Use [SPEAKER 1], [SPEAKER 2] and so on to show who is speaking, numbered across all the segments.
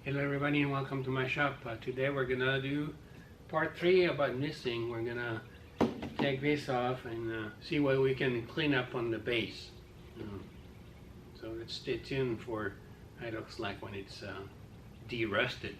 [SPEAKER 1] Hello everybody and welcome to my shop. Today we're gonna do part 3 about missing. We're gonna take this off and see what we can clean up on the base. So let's stay tuned for how it looks like when it's de-rusted.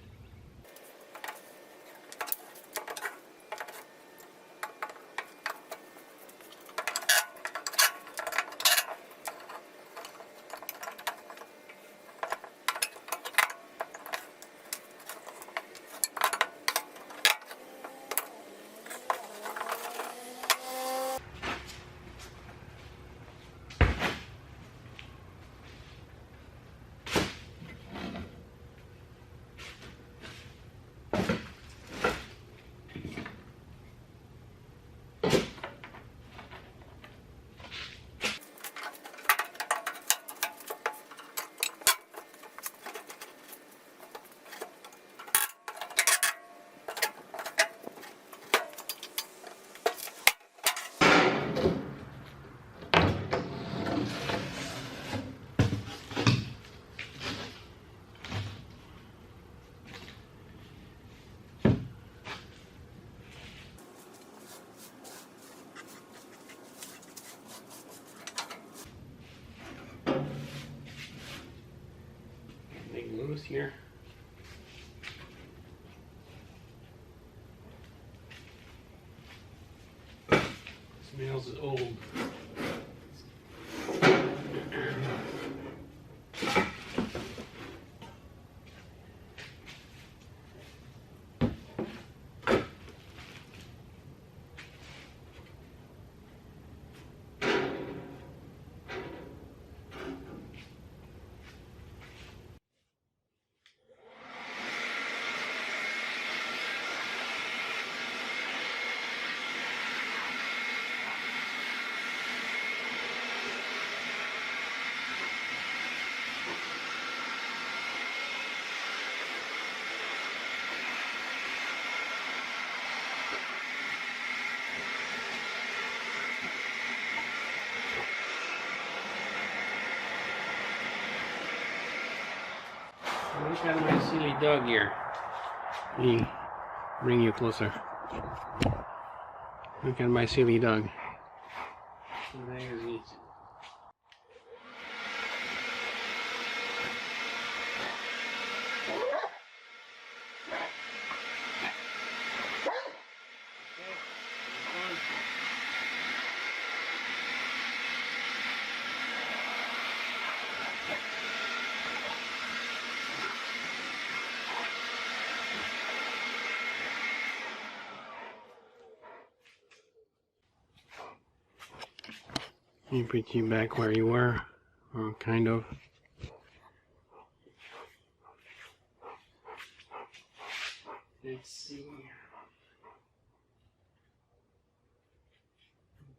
[SPEAKER 1] Loose here. Smells old. Look at my silly dog here. Let me bring you closer. Look at my silly dog. There he is. You put you back where you were, or kind of. Let's see.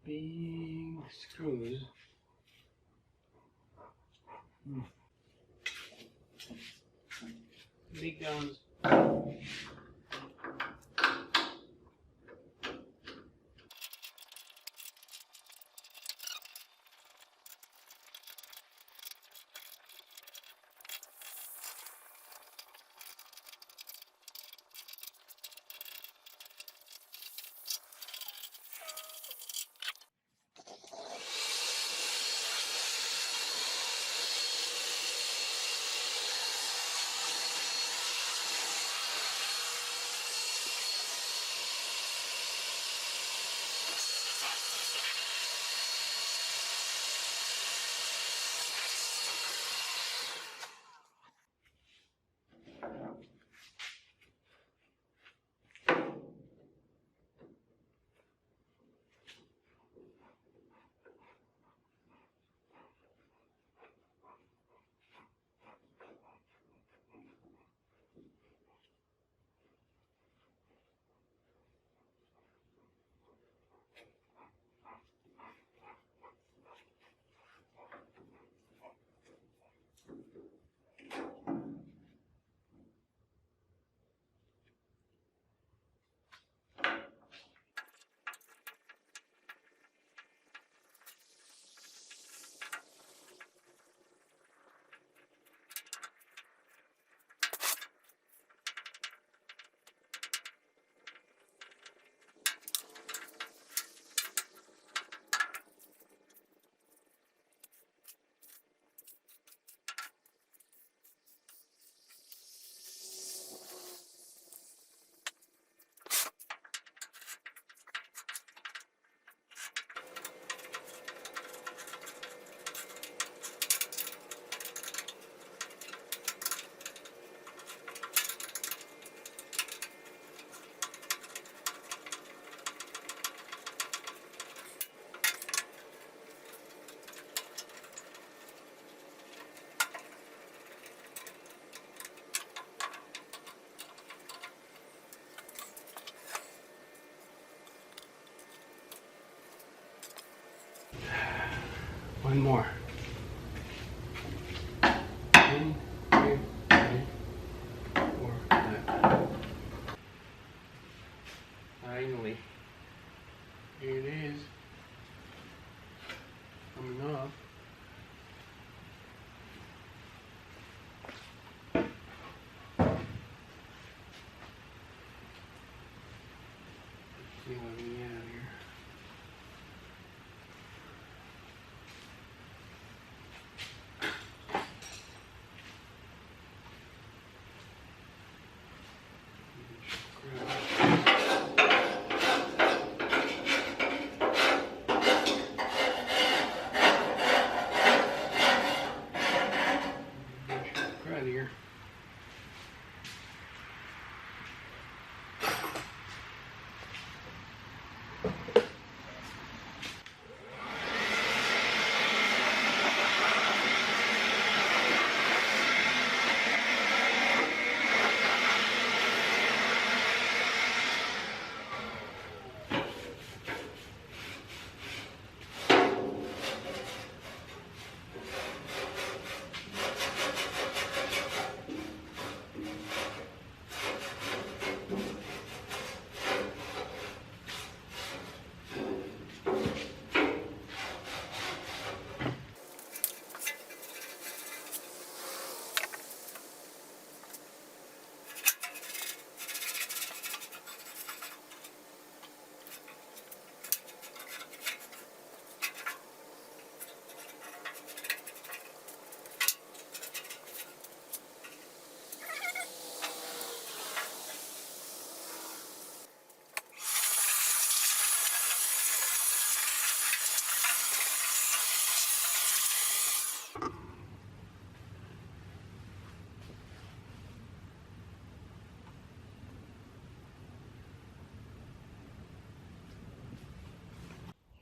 [SPEAKER 1] Big screws. Big guns. One more. 1, 2, 3, 4, 5. Finally, here it is. Coming off. See what we have here. Right here.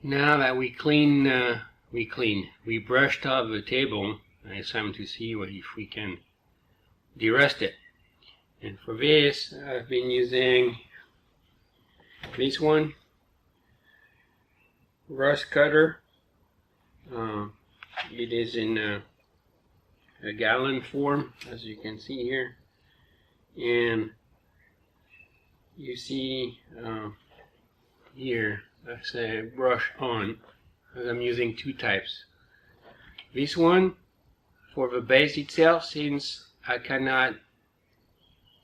[SPEAKER 1] Now that we brushed off the table, it's time to see if we can DeRust it. And for this, I've been using this one, rust cutter. It is in a gallon form, as you can see here, and you see here I say brush on, as I'm using two types. This one for the base itself, since I cannot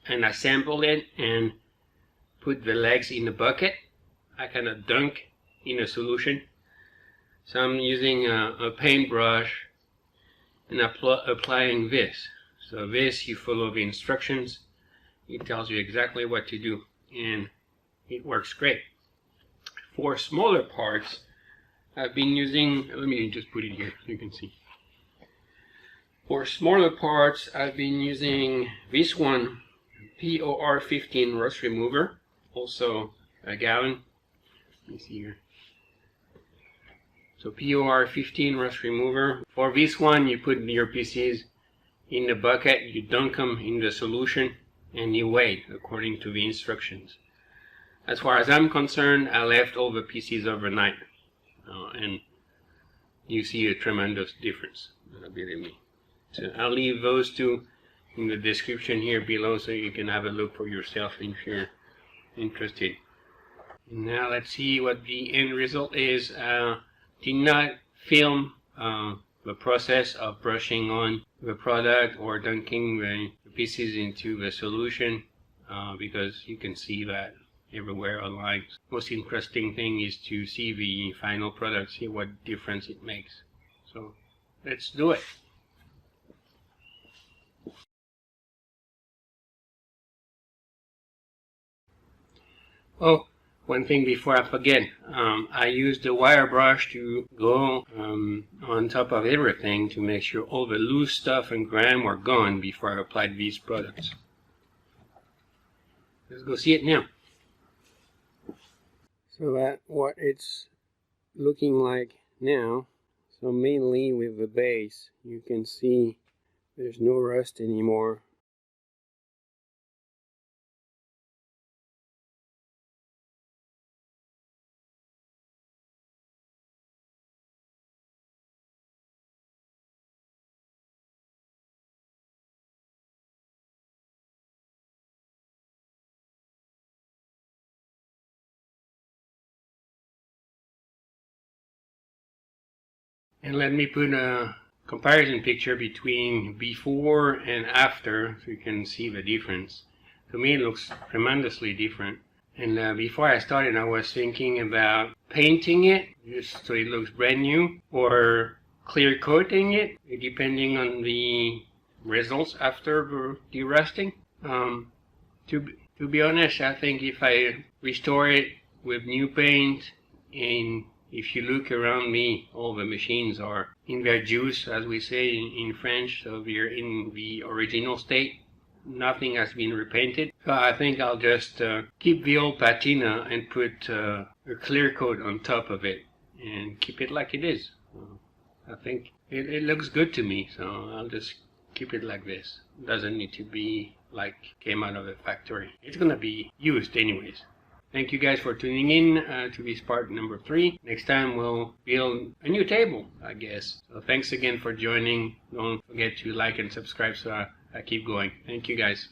[SPEAKER 1] assemble it and put the legs in the bucket, I cannot dunk in a solution, so I'm using a paintbrush and applying this. So this, you follow the instructions, it tells you exactly what to do, and it works great. For smaller parts, I've been using, let me just put it here so you can see. For smaller parts, I've been using this one, POR 15 rust remover, also a gallon. Let me see here. So POR 15 rust remover. For this one, you put your PCs in the bucket, you dunk them in the solution, and you wait according to the instructions. As far as I'm concerned, I left all the PCs overnight, and you see a tremendous difference, believe me. So I'll leave those two in the description here below so you can have a look for yourself if you're interested. Now let's see what the end result is. Did not film the process of brushing on the product or dunking the pieces into the solution because you can see that everywhere online. Most interesting thing is to see the final product, see what difference it makes. So let's do it. Oh, one thing before I forget, I used the wire brush to go on top of everything to make sure all the loose stuff and grime were gone before I applied these products. Let's go see it now. So that's what it's looking like now. So mainly with the base, you can see there's no rust anymore. And let me put a comparison picture between before and after so you can see the difference. To me it looks tremendously different. And before I started, I was thinking about painting it just so it looks brand new, or clear coating it, depending on the results after derusting. To be honest, I think if I restore it with new paint, and if you look around me, all the machines are in their juice, as we say in French, so they're in the original state. Nothing has been repainted. So I think I'll just keep the old patina and put a clear coat on top of it and keep it like it is. I think it looks good to me, so I'll just keep it like this. It doesn't need to be like came out of a factory. It's gonna be used anyways. Thank you guys for tuning in to this part number 3. Next time we'll build a new table, I guess. So thanks again for joining. Don't forget to like and subscribe so I keep going. Thank you guys.